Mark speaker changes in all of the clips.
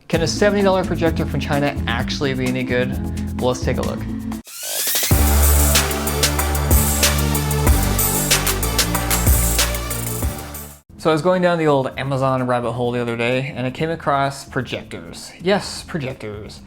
Speaker 1: Can a $70 projector from China actually be any good? Well, let's take a look. So I was going down the old Amazon rabbit hole the other day and I came across projectors. Yes, projectors.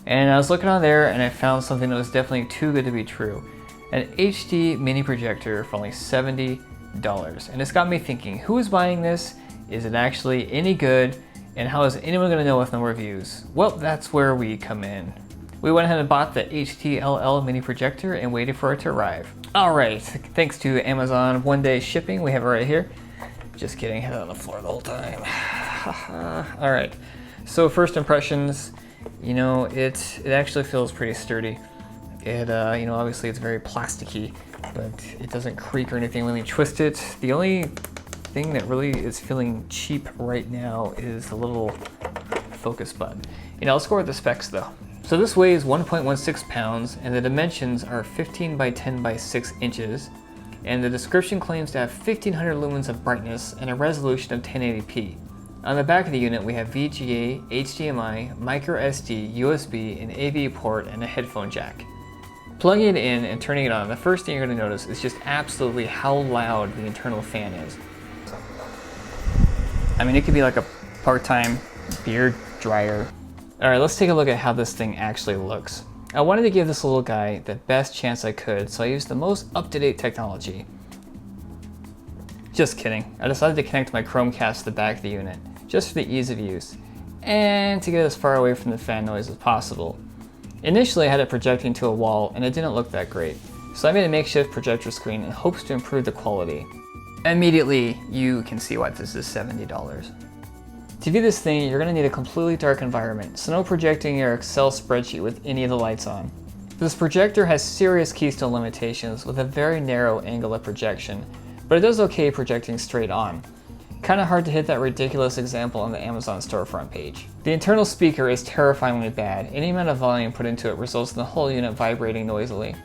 Speaker 1: And I was looking on there and I found something that was definitely too good to be true. An HD mini projector for only $70. And it's got me thinking, who is buying this? Is it actually any good? And how is anyone gonna know with no reviews? Well, that's where we come in. We went ahead and bought the HTLL mini projector and waited for it to arrive. All right, thanks to Amazon one-day shipping, we have it right here. Just kidding, head on the floor the whole time. All right, so first impressions, you know, it actually feels pretty sturdy. It, you know, obviously it's very plasticky, but it doesn't creak or anything when you twist it. The only thing that really is feeling cheap right now is the little focus button. You know, let's go with the specs though. So this weighs 1.16 pounds and the dimensions are 15 by 10 by 6 inches. And the description claims to have 1500 lumens of brightness and a resolution of 1080p. On the back of the unit we have VGA, HDMI, microSD, USB, an AV port, and a headphone jack. Plugging it in and turning it on, the first thing you're going to notice is just absolutely how loud the internal fan is. I mean, it could be like a part-time beard dryer. All right, let's take a look at how this thing actually looks. I wanted to give this little guy the best chance I could, so I used the most up-to-date technology. Just kidding. I decided to connect my Chromecast to the back of the unit, just for the ease of use, and to get as far away from the fan noise as possible. Initially, I had it projecting to a wall, and it didn't look that great, so I made a makeshift projector screen in hopes to improve the quality. Immediately, you can see why this is $70. To view this thing, you're going to need a completely dark environment, so no projecting your Excel spreadsheet with any of the lights on. This projector has serious keystone limitations with a very narrow angle of projection, but it does okay projecting straight on. Kinda hard to hit that ridiculous example on the Amazon storefront page. The internal speaker is terrifyingly bad. Any amount of volume put into it results in the whole unit vibrating noisily.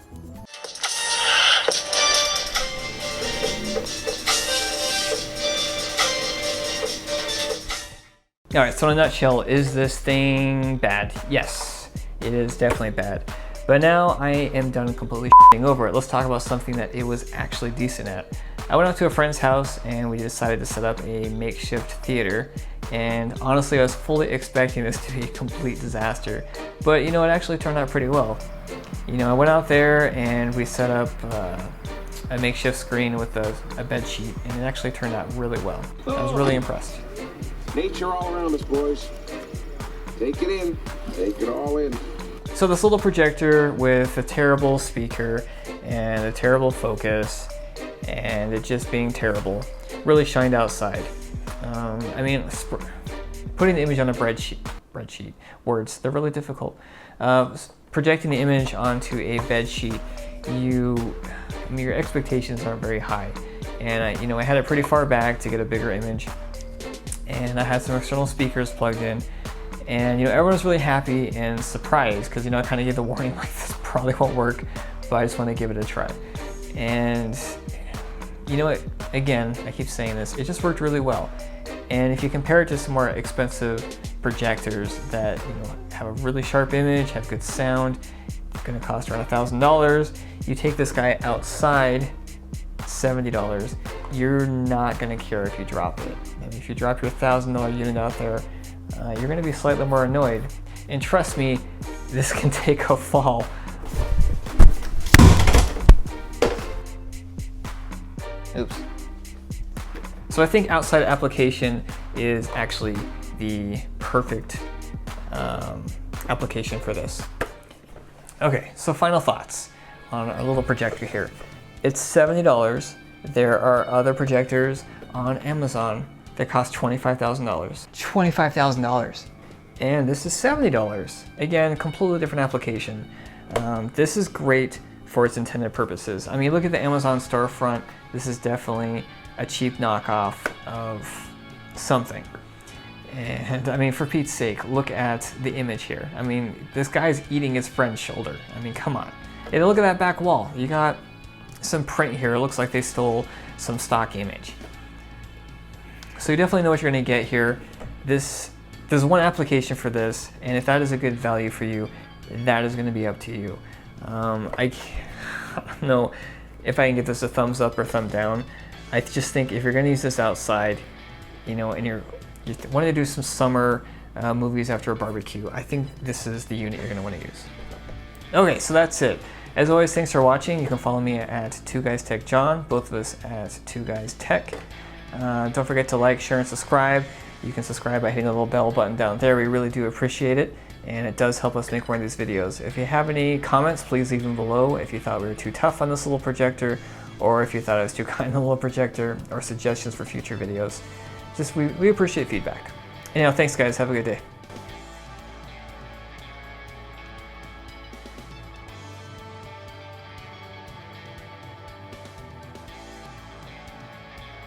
Speaker 1: All right, so in a nutshell, is this thing bad? Yes, it is definitely bad. But now I am done completely shitting over it. Let's talk about something that it was actually decent at. I went out to a friend's house and we decided to set up a makeshift theater. And honestly, I was fully expecting this to be a complete disaster. But you know, it actually turned out pretty well. You know, I went out there and we set up a makeshift screen with a bed sheet, and it actually turned out really well. I was really impressed.
Speaker 2: Nature all around us, boys. Take it in. Take it all in.
Speaker 1: So this little projector with a terrible speaker and a terrible focus and it just being terrible really shined outside. I mean, putting the image on a spreadsheet, words, they're really difficult. Projecting the image onto a bed sheet, your expectations aren't very high. And I had it pretty far back to get a bigger image. And I had some external speakers plugged in, and everyone was really happy and surprised because I kind of gave the warning like this probably won't work, but I just want to give it a try. And you know what? Again, I keep saying this, it just worked really well. And if you compare it to some more expensive projectors that have a really sharp image, have good sound, it's going to cost around $1,000. You take this guy outside, $70. You're not going to care if you drop it. And if you drop your $1,000 unit out there, you're going to be slightly more annoyed. And trust me, this can take a fall. Oops. So I think outside application is actually the perfect application for this. Okay, so final thoughts on our little projector here. It's $70. There are other projectors on Amazon that cost $25,000. $25,000. And this is $70. Again, completely different application. This is great for its intended purposes. I mean, look at the Amazon storefront. This is definitely a cheap knockoff of something. And I mean, for Pete's sake, look at the image here. I mean, this guy's eating his friend's shoulder. I mean, come on. And look at that back wall. You got some print here. It looks like they stole some stock image. So you definitely know what you're gonna get here. This there's one application for this, and if that is a good value for you, that is going to be up to you. I don't know if I can give this a thumbs up or thumb down. I just think if you're going to use this outside, you know, and you're wanting to do some summer movies after a barbecue, I think this is the unit you're going to want to use. Okay, so that's it. As always, thanks for watching. You can follow me at 2 Guys Tech John, both of us at 2 Guys Tech. Don't forget to like, share, and subscribe. You can subscribe by hitting the little bell button down there. We really do appreciate it, and it does help us make more of these videos. If you have any comments, please leave them below. If you thought we were too tough on this little projector, or if you thought I was too kind on the little projector, or suggestions for future videos. We appreciate feedback. Anyhow, thanks guys. Have a good day.